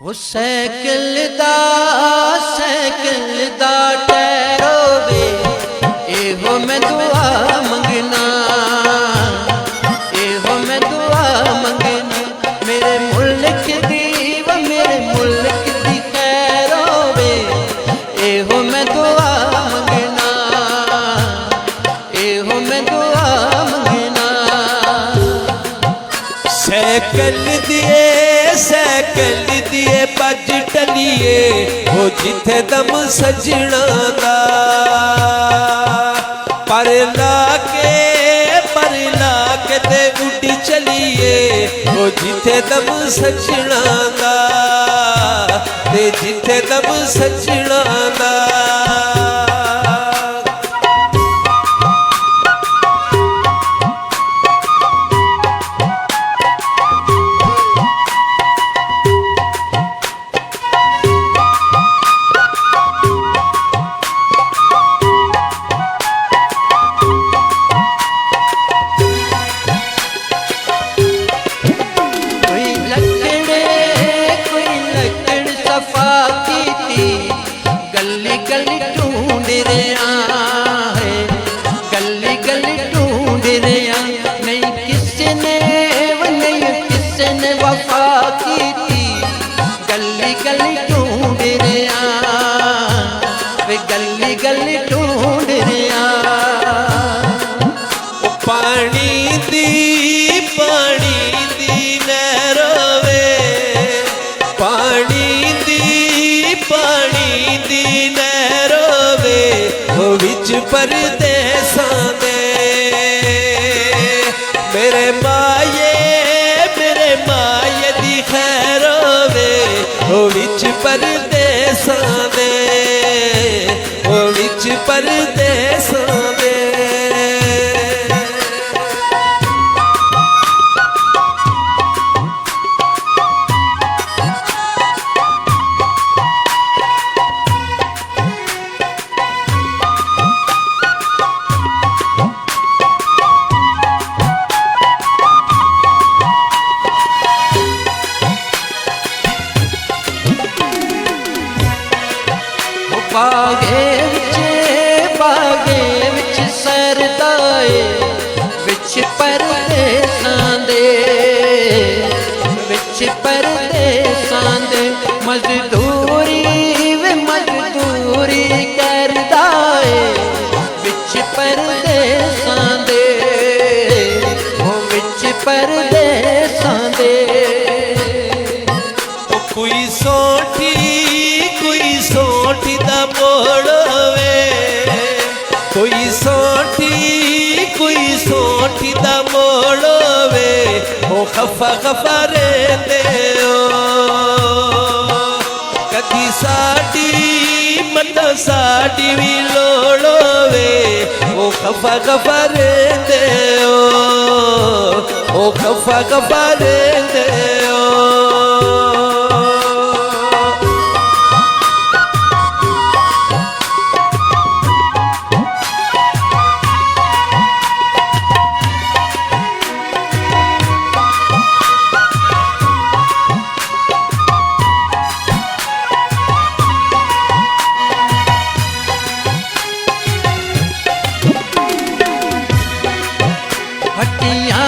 सैकल दा ठहरो वे एहो मैं दुआ मंगना, एहो मैं दुआ मंगना। मेरे मुल्क दी व मेरे मुल्क दी खैर होवे एहो मैं दुआ मंगना, एहो मैं दुआ मंगना। सैकल दिए भज टलिए हो जिथे दम सजना दा, पर लाके ते उड़ी चलिए हो जिथे दम सजना दा, ते जिथे दम सजना दा। गली गली ढूंढ रहा है, गली गली ढूंढ रहा। नहीं किसने वफा की थी, गली गली ढूंढ रहा वे, गली गली ढूंढ रहा। पानी दी नहरों वे, पानी दी नहरों वे हो विच परदेसां दे। मेरे माये दी खैर वे हो विच परदेसां दे, हो विच परदेसां दे। बागे विच सरदाए विच परदेसां दे, विच परदेसां दे। मजदूरी वे मजदूरी करदा है विच परदेसां दे, ओ विच परदेसां दे। कोई सोठी दा मोड़ वे, कोई सोठी दा मोड़ वे ओ खफा रहंदे हो। कदी साडी मतलब साडी भी लोड़ वे ओ खफा रहंदे हो, ओ खफा रहंदे हो। हटिया